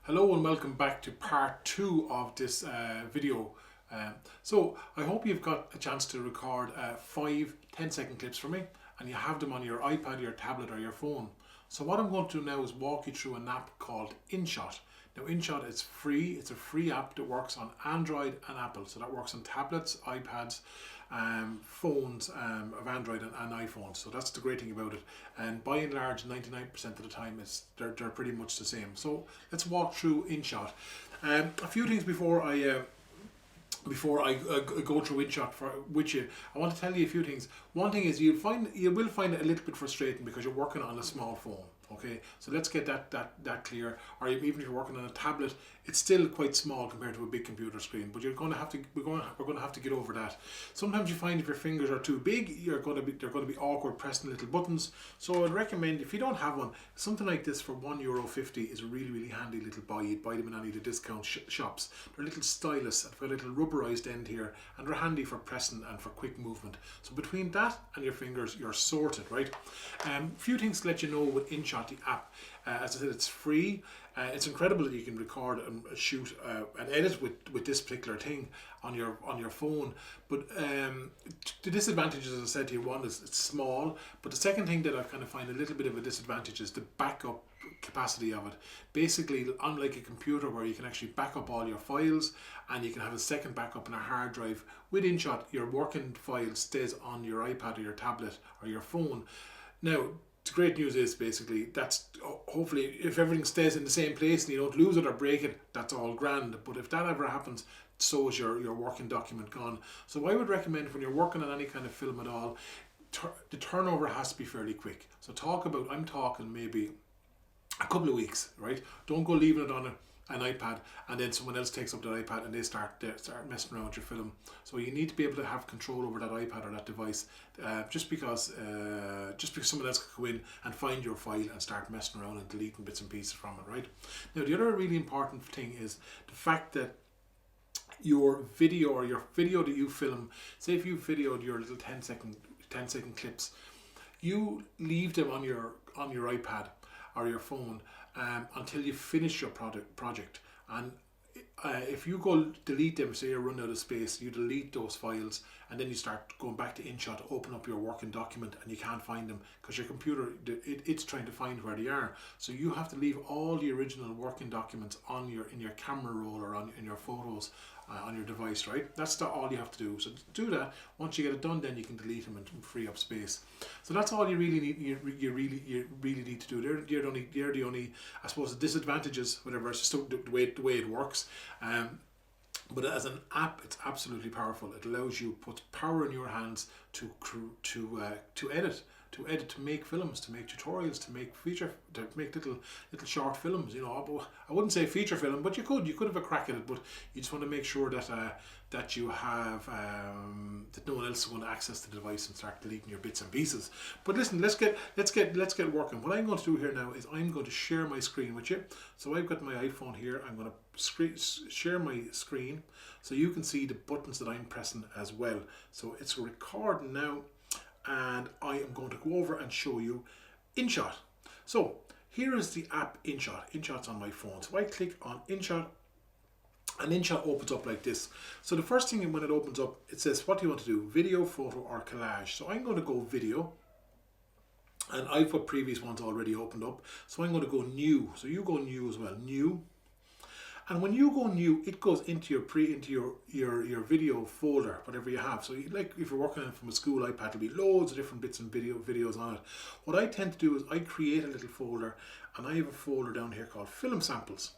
Hello and welcome back to part 2 of this video. So I hope you've got a chance to record 5 10-second clips for me and you have them on your iPad, your tablet or your phone. So what I'm going to do now is walk you through an app called InShot. Now InShot is free, it's a free app that works on Android and Apple. So that works on tablets, iPads, phones of Android and iPhones. So that's the great thing about it. And by and large, 99% of the time, they're pretty much the same. So let's walk through InShot. A few things before I go through InShot with you, I want to tell you a few things. One thing is you will find it a little bit frustrating because you're working on a small phone. Okay, so let's get that clear. Or even if you're working on a tablet, it's still quite small compared to a big computer screen. But we're going to have to get over that. Sometimes you find if your fingers are too big, they're going to be awkward pressing little buttons. So I'd recommend, if you don't have one, something like this for €1.50 is a really handy little buy. You'd buy them in any of the discount shops. They're little stylus. They've got a little rubberized end here, and they're handy for pressing and for quick movement. So between that and your fingers, you're sorted, right? A few things to let you know with InShot, the app. As I said, it's free. It's incredible that you can record and shoot and edit with this particular thing on your phone. But the disadvantages, as I said to you, one is it's small. But the second thing that I kind of find a little bit of a disadvantage is the backup capacity of it. Basically, unlike a computer where you can actually back up all your files and you can have a second backup in a hard drive, with InShot your working file stays on your iPad or your tablet or your phone. Now, the great news is basically that's hopefully if everything stays in the same place and you don't lose it or break it, that's all grand. But if that ever happens, so is your working document gone. So I would recommend when you're working on any kind of film at all, the turnover has to be fairly quick. So I'm talking maybe a couple of weeks, right? Don't go leaving it on an iPad and then someone else takes up that iPad and they start messing around with your film. So you need to be able to have control over that iPad or that device. Just because someone else could go in and find your file and start messing around and deleting bits and pieces from it, right? Now the other really important thing is the fact that your video that you film, say if you videoed your little 10 second clips, you leave them on your iPad or your phone until you finish your project. And if you go delete them, say you run out of space, you delete those files and then you start going back to InShot to open up your working document and you can't find them because your computer, it's trying to find where they are. So you have to leave all the original working documents in your camera roll or in your photos on your device, right? That's all you have to do. So to do that, once you get it done, then you can delete them and free up space. So that's all you really need. You really need to do. They're the only, I suppose, the disadvantages. Whatever, it's just the way it works. But as an app, it's absolutely powerful. It allows you, puts power in your hands to edit. To make films, to make tutorials, to make little short films. You know, I wouldn't say feature film, but you could have a crack at it. But you just want to make sure that you have that no one else is going to access the device and start deleting your bits and pieces. But listen, let's get working. What I'm going to do here now is I'm going to share my screen with you. So I've got my iPhone here. I'm going to share my screen so you can see the buttons that I'm pressing as well. So it's recording now. And I am going to go over and show you InShot. So here is the app InShot. InShot's on my phone. So I click on InShot and InShot opens up like this. So the first thing when it opens up, it says, what do you want to do? Video, photo or collage? So I'm going to go video. And I've got previous ones already opened up. So I'm going to go new. So you go new as well. New. And when you go new, it goes into your video folder, whatever you have. So like if you're working on it from a school iPad, there'll be loads of different bits and videos on it. What I tend to do is I create a little folder, and I have a folder down here called film samples.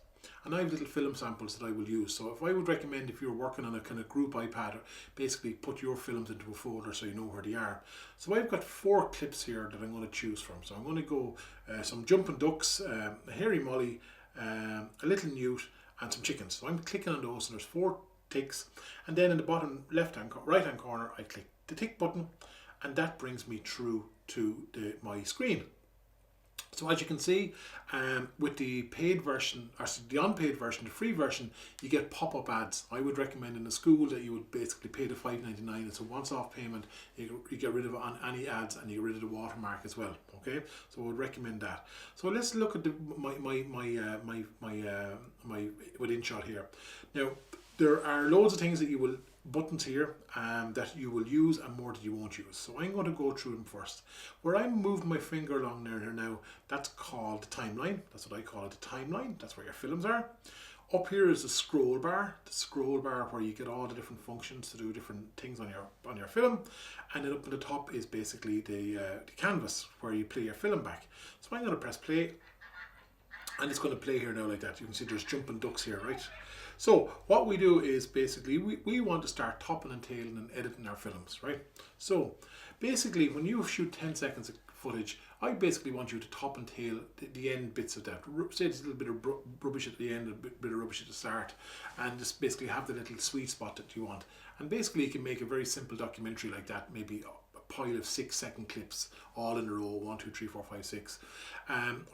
And I have little film samples that I will use. So if I would recommend, if you're working on a kind of group iPad, basically put your films into a folder so you know where they are. So I've got 4 clips here that I'm going to choose from. So I'm going to go some jumping ducks, a hairy molly, a little newt, and some chickens. So I'm clicking on those and there's 4 ticks, and then in the bottom right hand corner I click the tick button and that brings me through to my screen. So as you can see, with the paid version, or the unpaid version, the free version, you get pop-up ads. I would recommend in a school that you would basically pay the $5.99. It's a once-off payment. You get rid of any ads, and you get rid of the watermark as well. Okay, so I would recommend that. So let's look at my with InShot here. Now there are loads of things that you will buttons here that you will use and more that you won't use. So I'm going to go through them first. Where I'm moving my finger along there now, that's called the timeline. That's what I call it, the timeline. That's where your films are. Up here is the scroll bar where you get all the different functions to do different things on your film. And then up at the top is basically the canvas where you play your film back. So I'm going to press play, and it's going to play here now like that. You can see there's jumping ducks here, right? So what we do is basically we want to start topping and tailing and editing our films, right? So basically when you shoot 10 seconds of footage, I basically want you to top and tail the end bits of that. Say there's a little bit of rubbish at the end, a bit of rubbish at the start, and just basically have the little sweet spot that you want. And basically you can make a very simple documentary like that, maybe a pile of 6-second clips all in a row, 1, 2, 3, 4, 5, 6.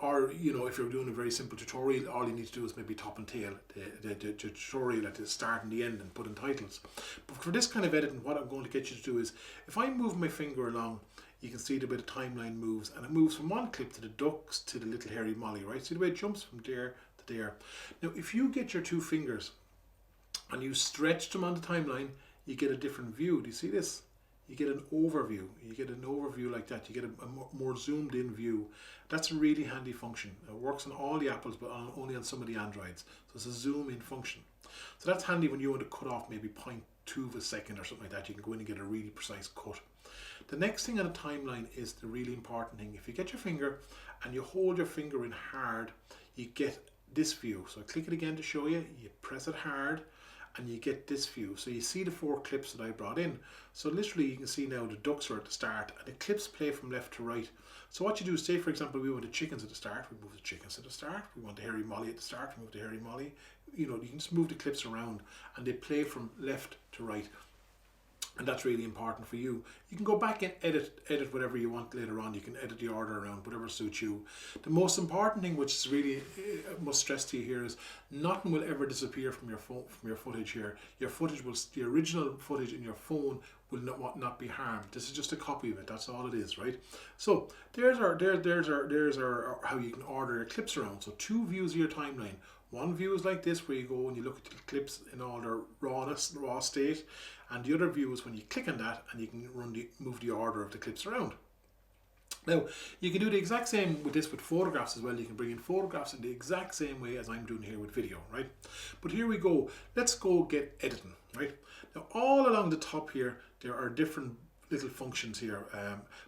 Or, you know, if you're doing a very simple tutorial, all you need to do is maybe top and tail the tutorial at the start and the end and put in titles. But for this kind of editing, what I'm going to get you to do is, if I move my finger along, you can see the way the timeline moves, and it moves from one clip to the ducks to the little hairy Molly, right? See the way it jumps from there to there. Now, if you get your two fingers and you stretch them on the timeline, you get a different view. Do you see this? You get an overview. You get an overview like that. You get a more zoomed in view. That's a really handy function. It works on all the Apples, but only on some of the Androids. So it's a zoom in function. So that's handy when you want to cut off maybe 0.2 of a second or something like that. You can go in and get a really precise cut. The next thing on a timeline is the really important thing. If you get your finger and you hold your finger in hard, you get this view. So I click it again to show you. You press it hard, and you get this view. So you see the 4 clips that I brought in. So literally you can see now the ducks are at the start, and the clips play from left to right. So what you do is, say for example we want the chickens at the start, we move the chickens at the start. We want the hairy Molly at the start, we move the hairy Molly. You know, you can just move the clips around and they play from left to right. And that's really important for you. You can go back and edit whatever you want later on. You can edit the order around, whatever suits you. The most important thing, which is really must stress to you here, is nothing will ever disappear from your phone, from your footage here. Your footage will, the original footage in your phone will not be harmed. This is just a copy of it. That's all it is, right? So there's our how you can order your clips around. So 2 views of your timeline. One view is like this, where you go and you look at the clips in all their raw state, and the other view is when you click on that and you can move the order of the clips around. Now, you can do the exact same with this with photographs as well. You can bring in photographs in the exact same way as I'm doing here with video, right? But here we go. Let's go get editing, right? Now, all along the top here, there are different little functions here,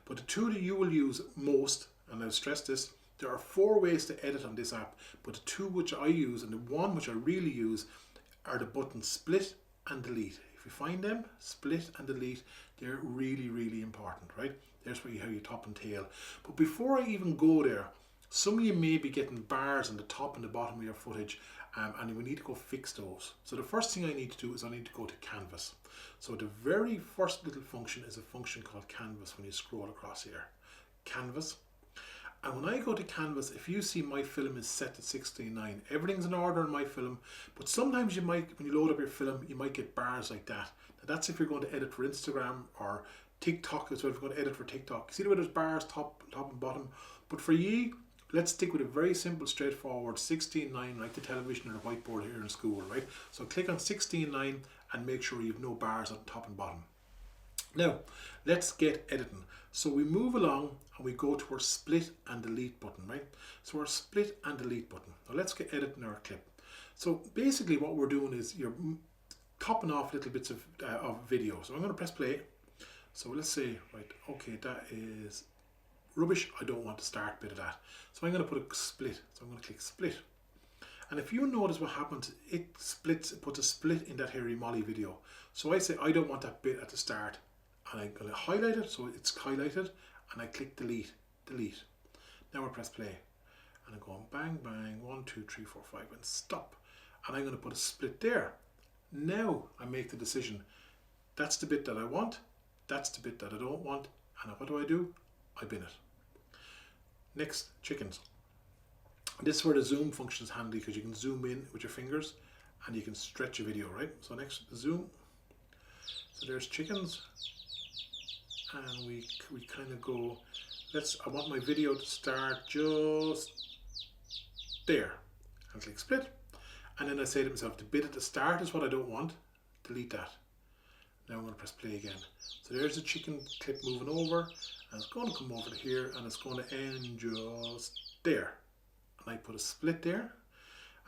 but the 2 that you will use most, and I'll stress this, there are 4 ways to edit on this app, but the 2 which I use and the one which I really use are the buttons split and delete. If you find them, split and delete, they're really, really important, right? There's where how you top and tail. But before I even go there, some of you may be getting bars on the top and the bottom of your footage, and we need to go fix those. So the first thing I need to do is I need to go to Canvas. So the very first little function is a function called Canvas when you scroll across here. Canvas. And when I go to Canvas, if you see my film is set to 16:9, everything's in order in my film, but sometimes you might, when you load up your film, you might get bars like that. Now that's if you're going to edit for Instagram or TikTok as well. If you're going to edit for TikTok, see the way there's bars top and bottom. But for you, let's stick with a very simple, straightforward 16:9, like the television or the whiteboard here in school, right? So click on 16:9 and make sure you have no bars on top and bottom. Now, let's get editing. So we move along and we go to our split and delete button, right? So our split and delete button. Now let's get editing our clip. So basically what we're doing is you're topping off little bits of video. So I'm going to press play. So let's say, right, okay, that is rubbish. I don't want to start bit of that. So I'm going to put a split. So I'm going to click split. And if you notice what happens, it puts a split in that hairy Molly video. So I say I don't want that bit at the start. And I'm going to highlight it, so it's highlighted, and I click delete, delete. Now I press play, and I'm going bang, bang, 1, 2, 3, 4, 5, and stop. And I'm going to put a split there. Now I make the decision. That's the bit that I want, that's the bit that I don't want, and what do? I bin it. Next, chickens. This is where the zoom function is handy because you can zoom in with your fingers and you can stretch a video, right? So next, zoom. So there's chickens. And we kind of go, I want my video to start just there. And click split. And then I say to myself, the bit at the start is what I don't want. Delete that. Now I'm going to press play again. So there's the chicken clip moving over, and it's going to come over to here, and it's going to end just there. And I put a split there,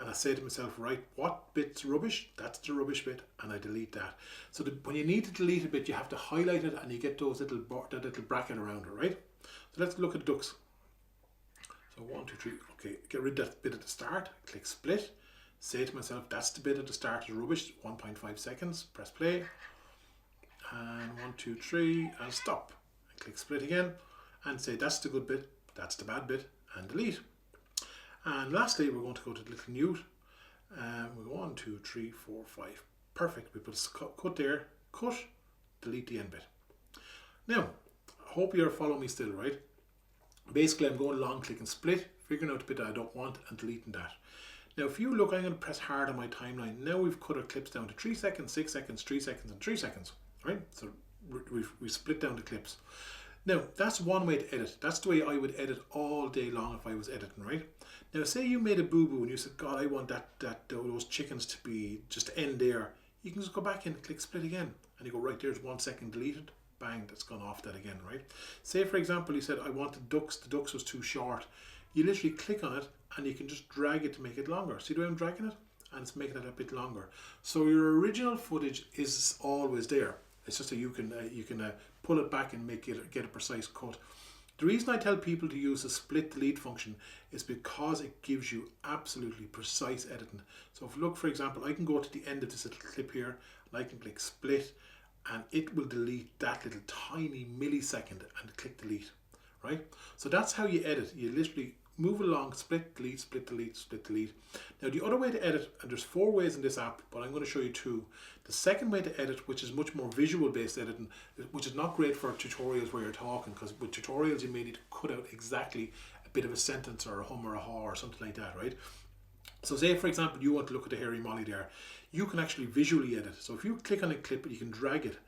and I say to myself, right, what bit's rubbish? That's the rubbish bit, and I delete that. So when you need to delete a bit, you have to highlight it, and you get those that little bracket around it, right? So let's look at the ducks. So 1, 2, 3. Okay, get rid of that bit at the start. Click split. Say to myself, that's the bit at the start is rubbish. 1.5 seconds. Press play. And 1, 2, 3, and stop. And click split again, and say that's the good bit, that's the bad bit, and delete. And lastly, we're going to go to the little newt. We go 1, 2, 3, 4, 5. Perfect. We put a cut there. Cut. Delete the end bit. Now, I hope you're following me still, right? Basically, I'm going along, clicking split, figuring out the bit that I don't want, and deleting that. Now, if you look, I'm going to press hard on my timeline. Now we've cut our clips down to 3 seconds, 6 seconds, 3 seconds, and 3 seconds. Right, so we split down the clips. Now that's one way to edit. That's the way I would edit all day long if I was editing, right? Now say you made a boo-boo and you said, God, I want those chickens to be just end there. You can just go back in and click split again, and you go, right, there's 1 second deleted. Bang, that's gone off that again, right? Say for example you said I want the ducks was too short. You literally click on it and you can just drag it to make it longer. See the way I'm dragging it? And it's making it a bit longer. So your original footage is always there. It's just that you can pull it back and get a precise cut. The reason I tell people to use the split delete function is because it gives you absolutely precise editing. So if look, for example, I can go to the end of this little clip here, and I can click split, and it will delete that little tiny millisecond and click delete, right? So that's how you edit. You literally move along, split, delete, split, delete, split, delete. Now the other way to edit, and there's 4 ways in this app, but I'm going to show you 2. The second way to edit, which is much more visual based editing, which is not great for tutorials where you're talking, because with tutorials you may need to cut out exactly a bit of a sentence or a hum or a haw or something like that, right? So say for example you want to look at the hairy molly there, you can actually visually edit. So if you click on a clip, you can drag it,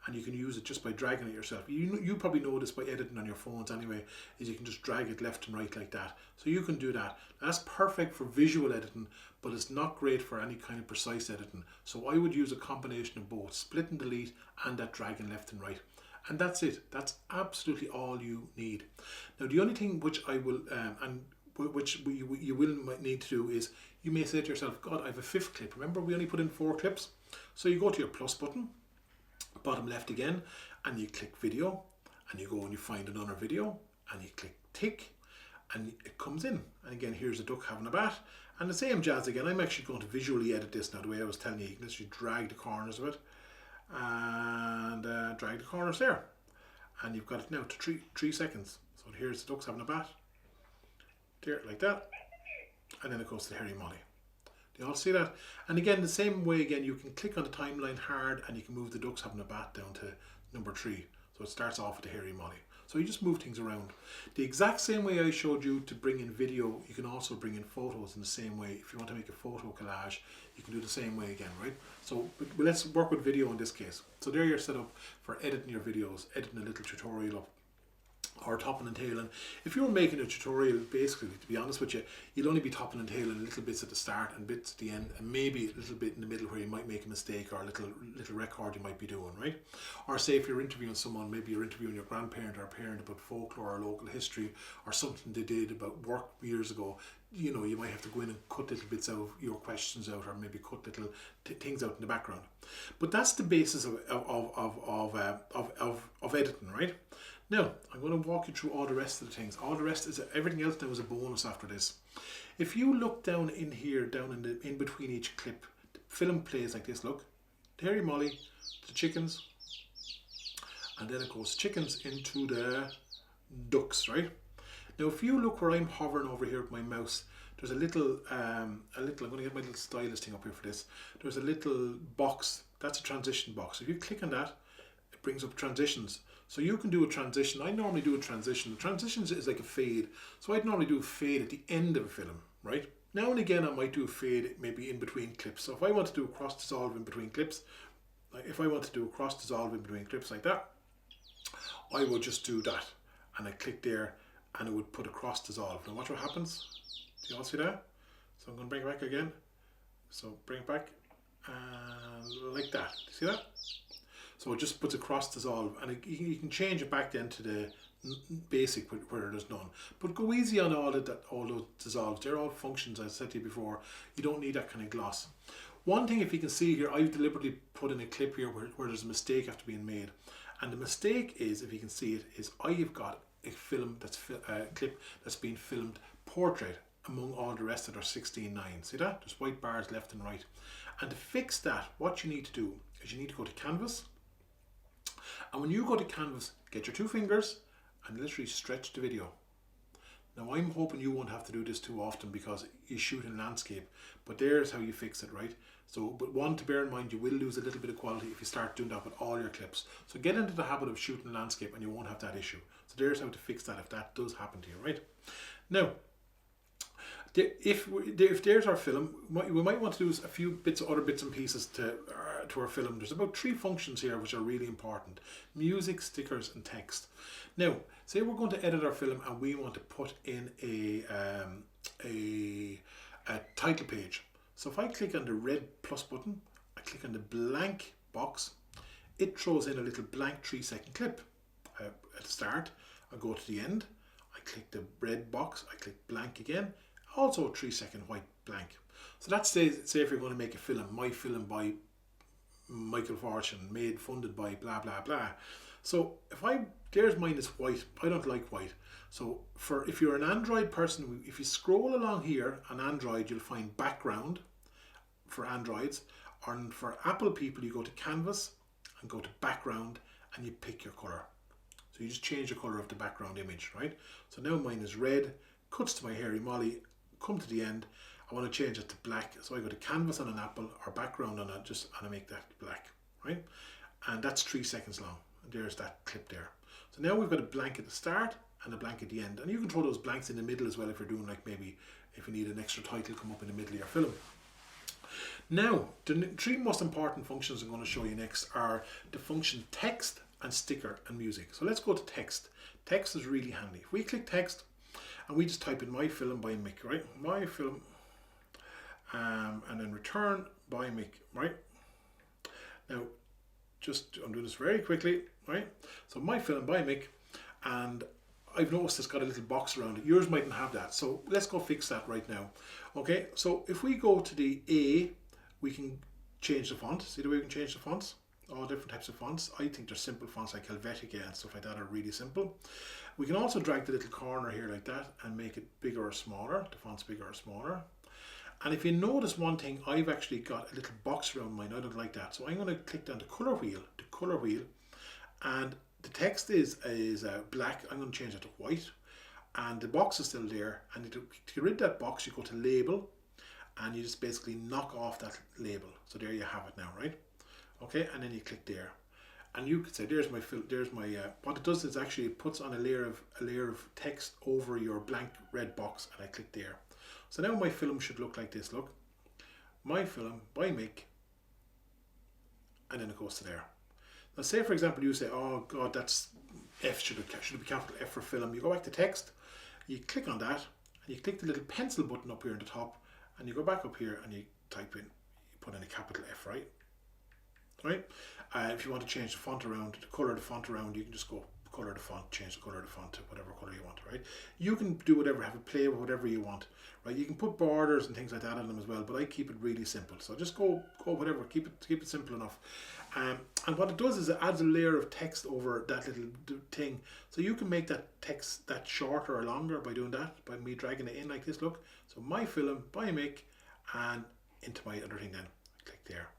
and you can use it just by dragging it yourself. You probably know this by editing on your phones anyway, is you can just drag it left and right like that. So you can do that. That's perfect for visual editing, but it's not great for any kind of precise editing. So I would use a combination of both, split and delete and that dragging left and right. And that's it. That's absolutely all you need. Now the only thing which I will, you will need to do is, you may say to yourself, God, I have a 5th clip. Remember we only put in 4 clips? So you go to your plus button, bottom left again, and you click video, and you go and you find another video, and you click tick, and it comes in. And again, here's a duck having a bath, and the same jazz again. I'm actually going to visually edit this now the way I was telling you. You can literally drag the corners of it, and drag the corners there, and you've got it now to 3 seconds. So here's the ducks having a bath, there, like that, and then it goes to the hairy molly. Do you all see that? And again, the same way again, you can click on the timeline hard and you can move the ducks having a bath down to number 3. So it starts off with the hairy molly. So you just move things around. The exact same way I showed you to bring in video, you can also bring in photos in the same way. If you want to make a photo collage, you can do the same way again, right? So but let's work with video in this case. So there you're set up for editing your videos, editing a little tutorial up, or topping and tailing. If you were making a tutorial, basically, to be honest with you, you'd only be topping and tailing little bits at the start and bits at the end, and maybe a little bit in the middle where you might make a mistake, or a little record you might be doing, right? Or say if you're interviewing someone, maybe you're interviewing your grandparent or a parent about folklore or local history, or something they did about work years ago. You know, you might have to go in and cut little bits out, your questions out, or maybe cut little things out in the background. But that's the basis of editing, right? Now, I'm going to walk you through all the rest of the things. All the rest is, everything else now is a bonus after this. If you look down in here, down in between each clip, the film plays like this, look. Hairy molly, the chickens, and then it goes chickens into the ducks, right? Now, if you look where I'm hovering over here with my mouse, there's a little, I'm going to get my little stylus thing up here for this. There's a little box, that's a transition box. If you click on that, it brings up transitions. So you can do a transition. I normally do a transition. The transitions is like a fade. So I'd normally do a fade at the end of a film, right? Now and again I might do a fade maybe in between clips. So if I want to do a cross dissolve in between clips, like like that, I would just do that. And I click there and it would put a cross dissolve. Now watch what happens. Do you all see that? So I'm going to bring it back again. So bring it back and like that. See that? So it just puts a cross dissolve, and you can change it back then to the basic where there's none. But go easy on all those dissolves. They're all functions, as I said to you before. You don't need that kind of gloss. One thing, if you can see here, I've deliberately put in a clip here where there's a mistake after being made. And the mistake is, if you can see it, is I've got a clip that's been filmed portrait among all the rest of their 16:9. See that? There's white bars left and right. And to fix that, what you need to do is you need to go to canvas. And when you go to canvas, get your 2 fingers and literally stretch the video. Now I'm hoping you won't have to do this too often because you shoot in landscape, but there's how you fix it, right? So, but one to bear in mind, you will lose a little bit of quality if you start doing that with all your clips. So get into the habit of shooting landscape and you won't have that issue. So there's how to fix that if that does happen to you, right? Now, if there's our film, what we might want to do is a few other bits and pieces to our film. There's about 3 functions here which are really important: music, stickers, and text. Now, say we're going to edit our film and we want to put in a title page. So if I click on the red plus button, I click on the blank box, it throws in a little blank 3-second clip. At the start, I go to the end, I click the red box, I click blank again, also a 3-second white blank. So that's say if you're going to make a film, my film by Michael Fortune, funded by blah blah blah. So there's mine is white. I don't like white. So if you're an Android person, if you scroll along here on Android, you'll find background for Androids. And for Apple people, you go to canvas and go to background and you pick your color. So you just change the color of the background image, right? So now mine is red, cuts to my hairy Molly, come to the end. I want to change it to black. So I go to canvas on an Apple or background on it, and I make that black, right? And that's 3 seconds long. And there's that clip there. So now we've got a blank at the start and a blank at the end. And you can throw those blanks in the middle as well if you're doing, like, maybe if you need an extra title come up in the middle of your film. Now, the 3 most important functions I'm going to show you next are the function text and sticker and music. So let's go to text. Text is really handy. If we click text and we just type in my film by Mick, right? My film, and then return by Mick, right? Now, I'm doing this very quickly, right? So my film by Mick, and I've noticed it's got a little box around it. Yours mightn't have that. So let's go fix that right now. Okay, so if we go to the A, we can change the font. See the way we can change the fonts? All different types of fonts. I think they're simple fonts like Helvetica and stuff like that are really simple. We can also drag the little corner here like that and make it bigger or smaller. The font's bigger or smaller. And if you notice one thing, I've actually got a little box around mine. I don't like that. So I'm going to click down the color wheel, and the text is black. I'm going to change that to white. And the box is still there. And to get rid of that box, you go to label and you just basically knock off that label. So there you have it now, right? Okay, and then you click there. And you could say, there's my what it does is actually it puts on a layer of text over your blank red box, and I click there. So now my film should look like this. Look, my film by Mick, and then it goes to there. Now say for example you say, oh god, that's F, should be capital F for film. You go back to text, you click on that, and you click the little pencil button up here in the top, and you go back up here and you type in, you put in a capital F, right? Right? If you want to change the font around, the color of the font around, you can just go color the font, change the color of the font to whatever color you want, right? You can do whatever, have a play with whatever you want, right? You can put borders and things like that on them as well, but I keep it really simple. So just go whatever, keep it simple enough. And what it does is it adds a layer of text over that little thing. So you can make that text that shorter or longer by doing that, by me dragging it in like this, look. So my film by Mick, and into my other thing then, click there.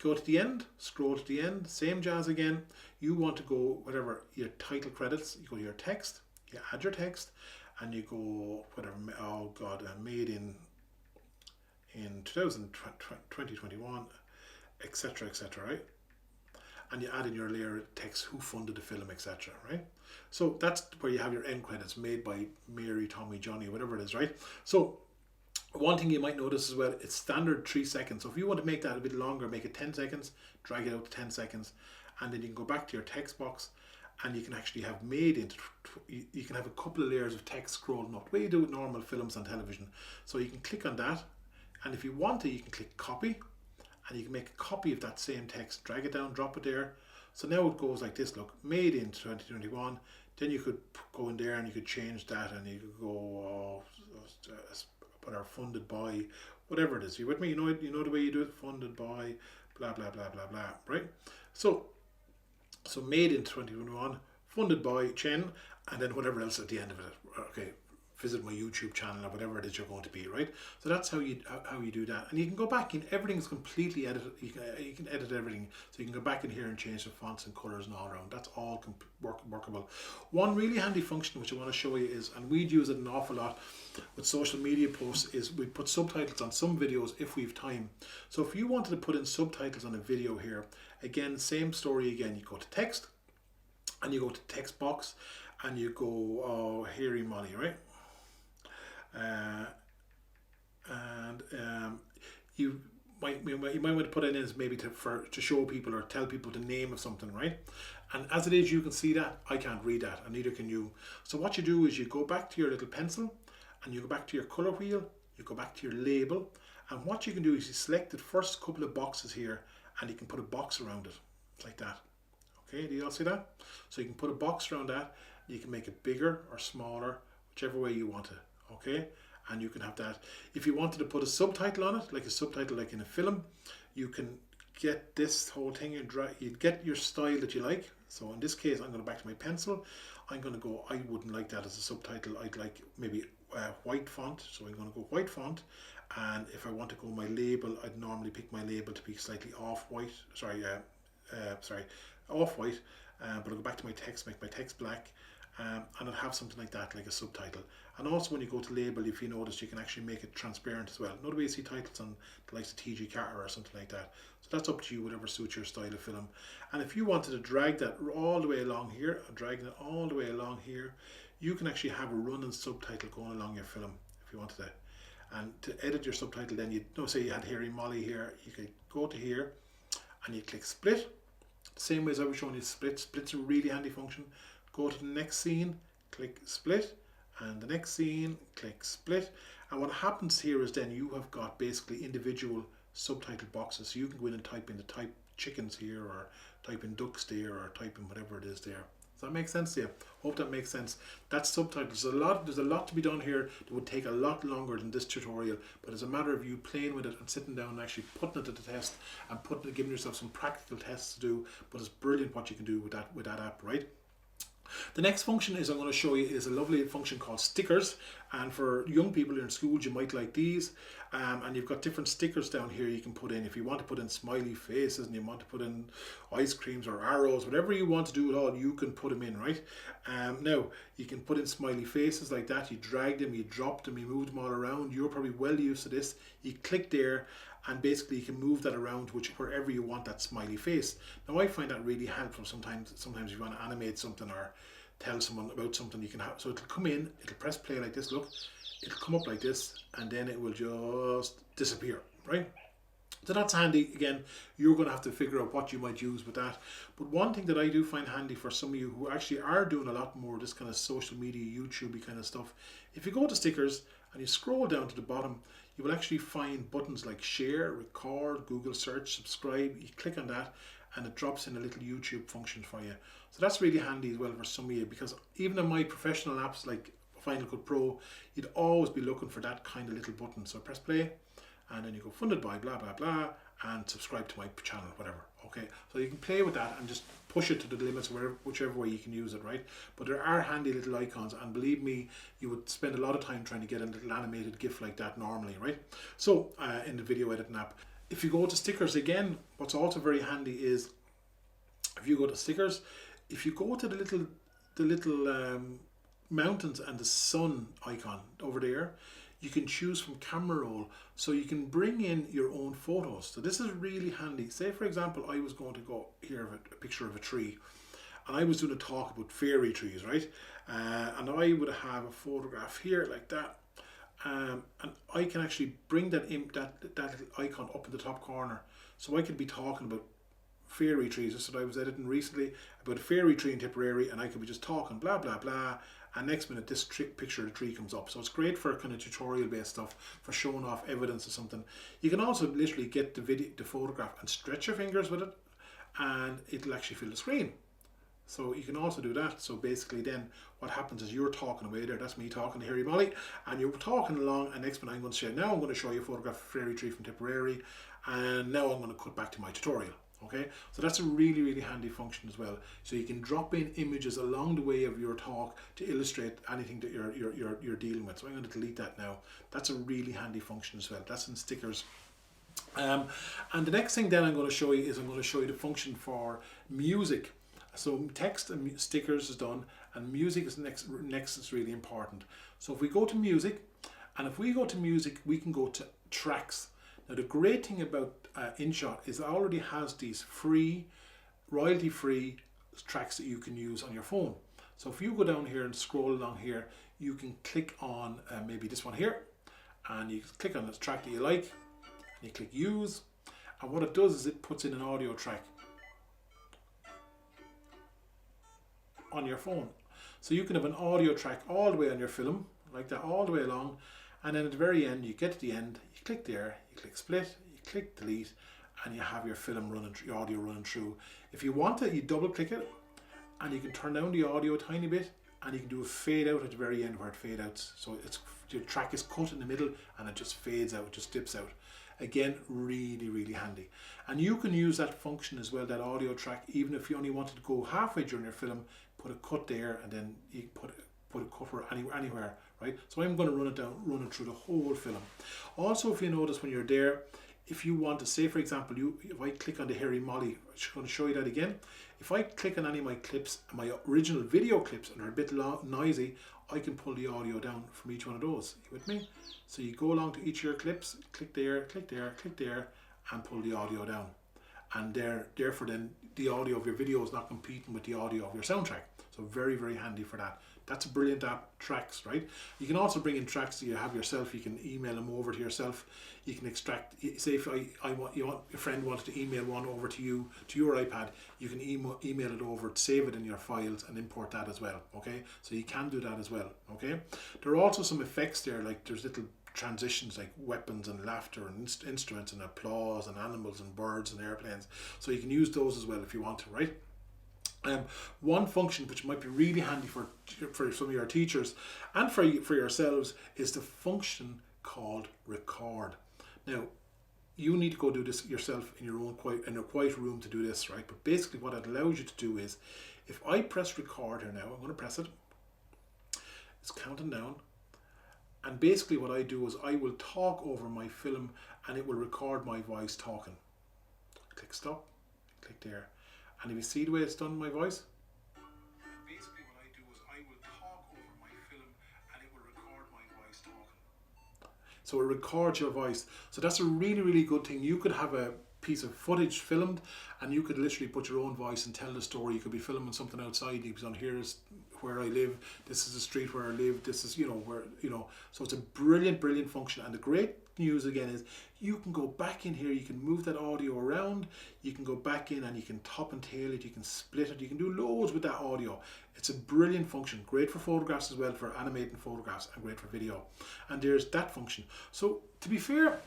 Go to the end, scroll to the end, same jazz again. You want to go whatever your title credits, you go to your text, you add your text, and you go whatever, oh god, made in 2021, etc., right? and you add in your layer of text, who funded the film, etc. Right? So that's where you have your end credits, made by Mary, Tommy, Johnny, whatever it is, right? So one thing you might notice as well, it's standard 3 seconds. So if you want to make that a bit longer, make it 10 seconds, drag it out to 10 seconds, and then you can go back to your text box, and you can actually have made into, you can have a couple of layers of text scrolling up, the way you do with normal films and television. So you can click on that, and if you want to, you can click copy, and you can make a copy of that same text, drag it down, drop it there. So now it goes like this, look, made in 2021. Then you could go in there and you could change that, and you could go, but are funded by, whatever it is. You with me? You know the way you do it, funded by, blah, blah, blah, blah, blah, right? So made in 2021, funded by Chen, and then whatever else at the end of it. Okay, visit my YouTube channel or whatever it is you're going to be, right? So that's how you do that. And you can go back, and everything's completely edited. You can edit everything. So you can go back in here and change the fonts and colors and all around. That's all workable. One really handy function which I want to show you is, and we'd use it an awful lot with social media posts, is we put subtitles on some videos if we have time. So if you wanted to put in subtitles on a video here, again, same story again. You go to text, and you go to text box, and you go, Harry Molly, right? You might want to put it in as maybe to show people or tell people the name of something, right? And as it is, you can see that I can't read that, and neither can you. So what you do is you go back to your little pencil, and you go back to your color wheel, you go back to your label, and what you can do is you select the first couple of boxes here, and you can put a box around it like that. Okay, do you all see that? So you can put a box around that. You can make it bigger or smaller, whichever way you want it. Okay, and you can have that. If you wanted to put a subtitle on it, like a subtitle like in a film, you can get this whole thing and you'd get your style that you like. So in this case, I'm going back to my pencil. I'm going to go, I wouldn't like that as a subtitle. I'd like maybe white font. So I'm going to go white font. And if I want to go my label, I'd normally pick my label to be slightly off-white. Off-white. But I'll go back to my text, make my text black. And I'll have something like that, like a subtitle. And also when you go to label, if you notice, you can actually make it transparent as well. Not the way you see titles on the likes of TG Carter or something like that. So that's up to you, whatever suits your style of film. And if you wanted to drag that all the way along here, dragging it all the way along here, you can actually have a running subtitle going along your film if you wanted to. And to edit your subtitle, then you know, say you had Harry Molly here, you could go to here and you click split. Same way as I was showing you split. Split's a really handy function. Go to the next scene, click split, and the next scene, click split. And what happens here is then you have got basically individual subtitle boxes. So you can go in and type in the type chickens here, or type in ducks there, or type in whatever it is there. Does that make sense to you? Hope that makes sense. That's subtitles. There's a lot to be done here that would take a lot longer than this tutorial, but it's a matter of you playing with it and sitting down and actually putting it to the test and giving yourself some practical tests to do. But it's brilliant what you can do with that app, right? The next function I'm going to show you is a lovely function called stickers, and for young people in schools you might like these, and you've got different stickers down here you can put in. If you want to put in smiley faces and you want to put in ice creams or arrows, whatever you want to do at all, you can put them in, right? Now you can put in smiley faces like that. You drag them, you drop them, you move them all around. You're probably well used to this. You click there and basically you can move that around wherever you want that smiley face. Now I find that really helpful sometimes if you want to animate something or tell someone about something, you can have, so it'll come in, it'll press play like this, look, it'll come up like this, and then it will just disappear, right? So that's handy. Again, you're going to have to figure out what you might use with that. But one thing that I do find handy for some of you who actually are doing a lot more of this kind of social media, YouTube-y kind of stuff, if you go to stickers and you scroll down to the bottom, you will actually find buttons like share, record, Google search, subscribe. You click on that and it drops in a little YouTube function for you. So that's really handy as well for some of you, because even on my professional apps like Final Cut Pro, you'd always be looking for that kind of little button. So press play and then you go funded by blah blah blah and subscribe to my channel, whatever. Okay, so you can play with that and just push it to the limits, whichever way you can use it, right? But there are handy little icons, and believe me, you would spend a lot of time trying to get a little animated GIF like that normally, right? So in the video editing app, if you go to stickers again, what's also very handy is if you go to stickers, if you go to the little mountains and the sun icon over there, You can choose from camera roll, so you can bring in your own photos. So this is really handy. Say for example, I was going to go here of a picture of a tree, and I was doing a talk about fairy trees, right? And I would have a photograph here like that, and I can actually bring that little icon up in the top corner, so I could be talking about fairy trees. That's what I was editing recently, about a fairy tree in Tipperary, and I could be just talking blah blah blah, and next minute this picture of the tree comes up. So it's great for kind of tutorial based stuff, for showing off evidence of something. You can also literally get the photograph and stretch your fingers with it, and it'll actually fill the screen. So you can also do that. So basically then what happens is you're talking away there, that's me talking to Harry Molly, and you're talking along, and next minute I'm going to show you a photograph of a fairy tree from Tipperary, and now I'm going to cut back to my tutorial. Okay, so that's a really, really handy function as well. So you can drop in images along the way of your talk to illustrate anything that you're dealing with. So I'm going to delete that now. That's a really handy function as well. That's in stickers. And the next thing then I'm going to show you is the function for music. So text and stickers is done, and music is next is really important. So if we go to music, we can go to tracks. Now the great thing about InShot is it already has these free, royalty-free tracks that you can use on your phone. So if you go down here and scroll along here, you can click on maybe this one here, and you click on this track that you like, and you click use, and what it does is it puts in an audio track on your phone. So you can have an audio track all the way on your film, like that, all the way along, and then at the very end, you get to the end, you click there, you click split, you click delete, and you have your film running, your audio running through. If you want it, you double click it, and you can turn down the audio a tiny bit, and you can do a fade out at the very end where it fade outs. So your track is cut in the middle, and it just fades out, it just dips out. Again, really, really handy. And you can use that function as well, that audio track, even if you only wanted to go halfway during your film, put a cut there, and then you put a cover anywhere, right? So I'm going to run it through the whole film. Also, if you notice when you're there, if you want to say, for example, if I click on the Harry Molly, I'm just going to show you that again. If I click on any of my clips, my original video clips, and they're a bit noisy, I can pull the audio down from each one of those. You with me? So you go along to each of your clips, click there, click there, click there, and pull the audio down. And therefore then the audio of your video is not competing with the audio of your soundtrack. So very, very handy for that. That's a brilliant app, Tracks, right? You can also bring in tracks that you have yourself. You can email them over to yourself. You can extract, say if your friend wanted to email one over to you, to your iPad, you can email it over, save it in your files, and import that as well, okay? So you can do that as well, okay? There are also some effects there, like there's little transitions like weapons and laughter and instruments and applause and animals and birds and airplanes. So you can use those as well if you want to, right? One function which might be really handy for some of your teachers and for yourselves is the function called record. Now, you need to go do this yourself in your quiet room to do this, right? But basically what it allows you to do is, if I press record here now, I'm going to press it. It's counting down. And basically what I do is I will talk over my film and it will record my voice talking. Click stop, click there. And if you see the way it's done my voice, basically what I do is I will talk over my film and it will record my voice talking. So it records your voice. So that's a really, really good thing. You could have a piece of footage filmed and you could literally put your own voice and tell the story. You could be filming something outside. You could be on, here is where I live, this is the street where I live, this is, so it's a brilliant, brilliant function. And the great news again is you can go back in here, you can move that audio around, you can go back in and you can top and tail it, you can split it, you can do loads with that audio. It's a brilliant function, great for photographs as well, for animating photographs, and great for video. And there's that function. So to be fair,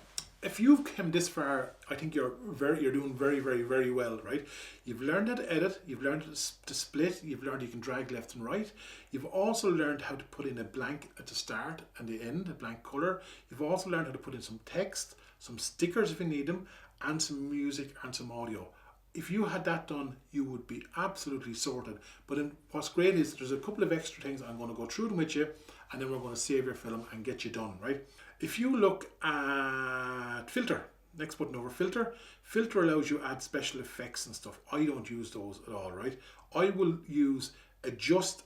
if you've come this far, I think you're doing very, very, very well, right? You've learned how to edit, you've learned to split, you've learned you can drag left and right. You've also learned how to put in a blank at the start and the end, a blank color. You've also learned how to put in some text, some stickers if you need them, and some music and some audio. If you had that done, you would be absolutely sorted. But what's great is there's a couple of extra things. I'm going to go through them with you, and then we're going to save your film and get you done, right? If you look at filter, next button over filter, filter allows you to add special effects and stuff. I don't use those at all, right? I will use adjust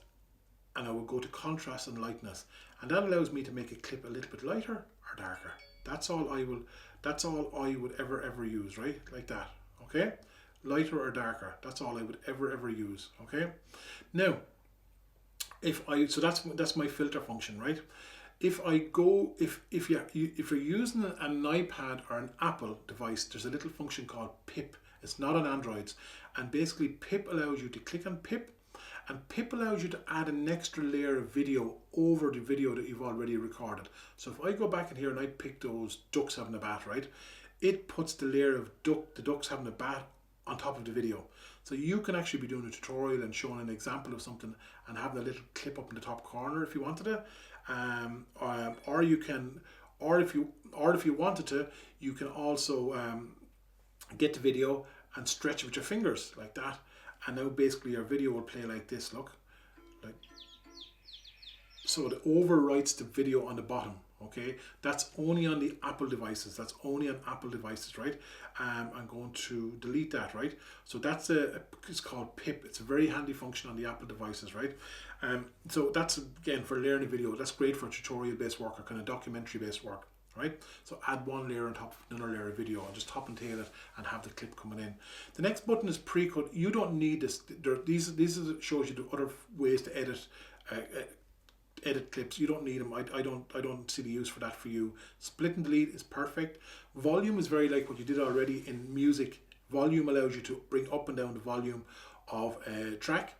and I will go to contrast and lightness, and that allows me to make a clip a little bit lighter or darker. That's all I would ever use, right? Like that, okay? Lighter or darker, that's all I would ever use, okay? Now, so that's my filter function, right? If you're using an iPad or an Apple device, there's a little function called pip. It's not on Androids, and basically pip allows you to click on pip, and pip allows you to add an extra layer of video over the video that you've already recorded. So if I go back in here and I pick those ducks having a bat, right, it puts the layer of the ducks having a bat on top of the video. So you can actually be doing a tutorial and showing an example of something and having a little clip up in the top corner if you wanted to, or if you wanted to, you can also get the video and stretch it with your fingers like that, and now basically your video will play like this. Look, like so it overwrites the video on the bottom. Okay, that's only on the Apple devices. That's only on Apple devices, right? I'm going to delete that, right? So that's it's called pip. It's a very handy function on the Apple devices, right? So that's again for learning video. That's great for tutorial-based work or kind of documentary-based work, right? So add one layer on top of another layer of video and just top and tail it and have the clip coming in. The next button is pre-cut. You don't need this. These shows you the other ways to edit clips. You don't need them. I don't see the use for that for you. Split and delete is perfect. Volume is very like what you did already in music. Volume allows you to bring up and down the volume of a track,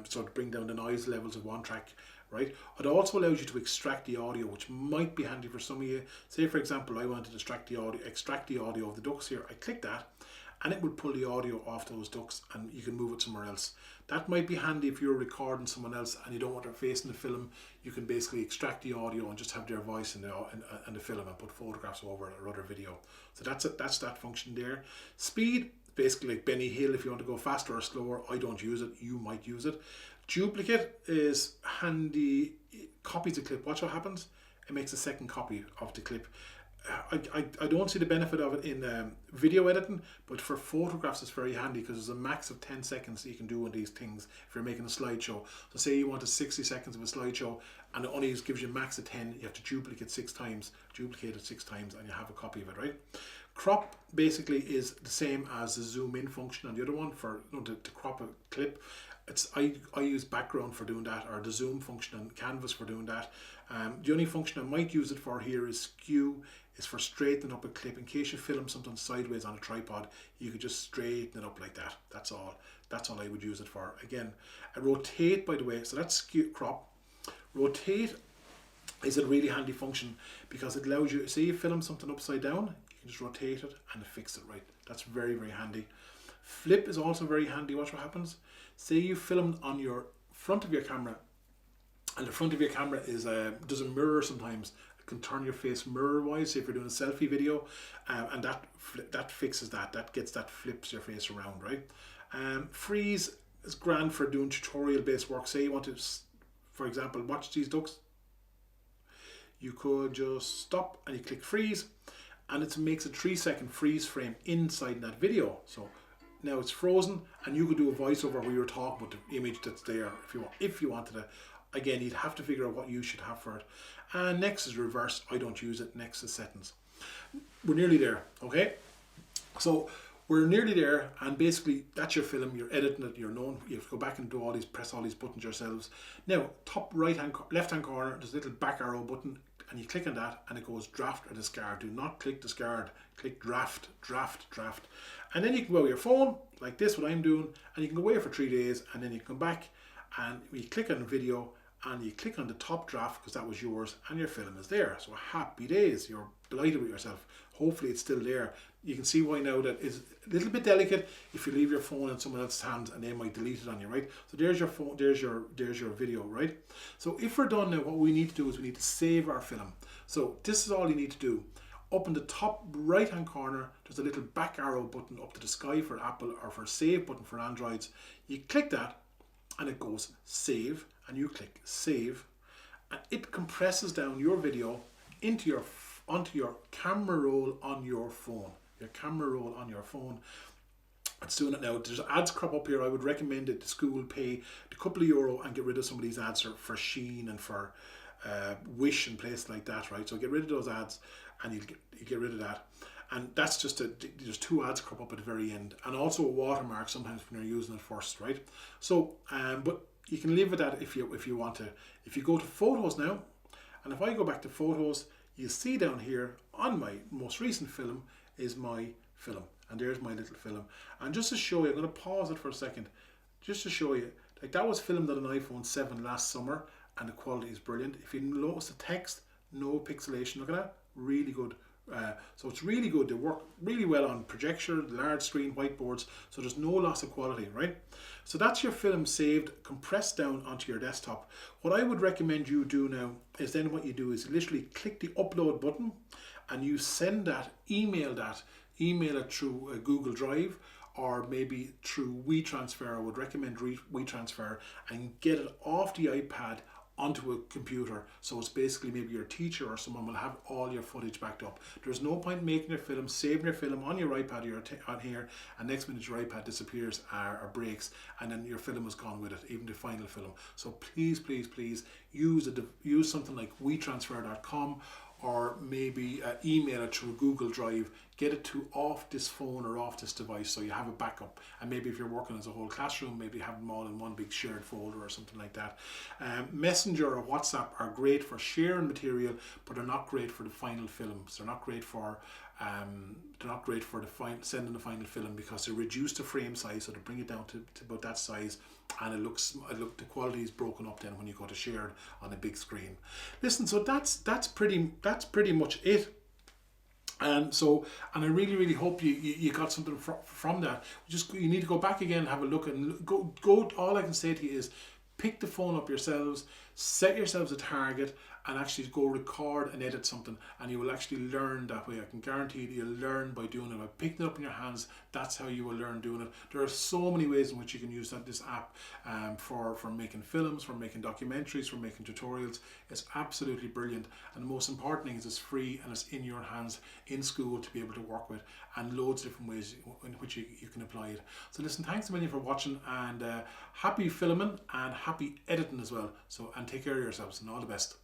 so to bring down the noise levels of one track, right? It also allows you to extract the audio, which might be handy for some of you. Say for example, I want to extract the audio of the ducks here. I click that and it will pull the audio off those ducks and you can move it somewhere else. That might be handy if you're recording someone else and you don't want their face in the film. You can basically extract the audio and just have their voice in the film and put photographs over it or other video. So that's that function there. Speed, basically like Benny Hill, if you want to go faster or slower. I don't use it, you might use it. Duplicate is handy. Copies a clip. Watch what happens. It makes a second copy of the clip. I don't see the benefit of it in video editing, but for photographs it's very handy because there's a max of 10 seconds you can do on these things if you're making a slideshow. So say you wanted 60 seconds of a slideshow and it only gives you a max of 10, you have to duplicate it six times and you have a copy of it, right? Crop basically is the same as the zoom in function on the other one for to crop a clip. I use background for doing that, or the zoom function on canvas for doing that. The only function I might use it for here is skew, is for straightening up a clip. In case you film something sideways on a tripod, you could just straighten it up like that. That's all I would use it for. Again, rotate, by the way, so that's skew, crop. Rotate is a really handy function because it allows you, say you film something upside down, you can just rotate it and fix it right. That's very, very handy. Flip is also very handy. Watch what happens. Say you filmed on your front of your camera, and the front of your camera is does a mirror sometimes. It can turn your face mirror wise. Say if you're doing a selfie video, and that fixes that. That gets that flips your face around, right? Freeze is grand for doing tutorial based work. Say you want to, for example, watch these ducks. You could just stop and you click freeze, and it makes a 3-second freeze frame inside that video. So now it's frozen, and you could do a voiceover where you're talking about the image that's there if you wanted to. Again, you'd have to figure out what you should have for it. And next is reverse. I don't use it. Next is settings. We're nearly there, okay? So we're nearly there, and basically that's your film. You're editing it. You're known. You have to go back and do all these, press all these buttons yourselves. Now, top left hand corner, there's a little back arrow button, and you click on that, and it goes draft or discard. Do not click discard. Click draft, draft, draft. And then you can go with your phone, like this, what I'm doing, and you can go away for 3 days, and then you come back, and you click on the video, and you click on the top draft, because that was yours, and your film is there. So happy days, you're delighted with yourself. Hopefully it's still there. You can see why now that is a little bit delicate if you leave your phone in someone else's hands and they might delete it on you, right? So there's your phone, there's your video, right? So if we're done now, what we need to do is we need to save our film. So this is all you need to do. Up in the top right hand corner, there's a little back arrow button up to the sky for Apple, or for save button for Androids. You click that and it goes save, and you click save, and it compresses down your video onto your camera roll on your phone. Your camera roll on your phone. It's doing it now. There's ads crop up here. I would recommend that the school pay a couple of euro and get rid of some of these ads for Sheen and for Wish and places like that, right? So get rid of those ads, and you get rid of that. And that's just there's 2 ads crop up at the very end, and also a watermark sometimes when you're using it first, right? So, but you can live with that if you want to. If you go to photos now, and if I go back to photos, you see down here on my most recent film is my film, and there's my little film. And just to show you, I'm going to pause it for a second, just to show you, like that was filmed on an iPhone 7 last summer, and the quality is brilliant. If you notice the text, no pixelation. Look at that, really good. So it's really good. They work really well on projector, large screen, whiteboards, so there's no loss of quality, right? So that's your film saved, compressed down onto your desktop. What I would recommend you do now is then what you do is literally click the upload button, and you send that, email it through Google Drive, or maybe through WeTransfer. I would recommend WeTransfer, and get it off the iPad onto a computer. So it's basically maybe your teacher or someone will have all your footage backed up. There's no point making your film, saving your film on your iPad or on here, and next minute your iPad disappears or breaks, and then your film is gone with it, even the final film. So please use something like WeTransfer.com, or maybe email it through Google Drive. Get it to off this phone or off this device, so you have a backup. And maybe if you're working as a whole classroom, maybe have them all in one big shared folder or something like that. Messenger or WhatsApp are great for sharing material, but they're not great for the final films. They're not great for sending the final film, because they reduce the frame size, so to bring it down to about that size, and the quality is broken up then when you go to share it on a big screen. Listen, so that's pretty much it. And I really hope you got something from that. You need to go back again and have a look, and go. All I can say to you is, pick the phone up yourselves, set yourselves a target, and actually go record and edit something, and you will actually learn that way. I can guarantee that you'll learn by doing it, by picking it up in your hands. That's how you will learn doing it. There are so many ways in which you can use this app for making films, for making documentaries, for making tutorials. It's absolutely brilliant, and the most important thing is it's free and it's in your hands in school to be able to work with, and loads of different ways in which you can apply it. So listen, thanks a million for watching, and happy filming and happy editing as well. So, and take care of yourselves, and all the best.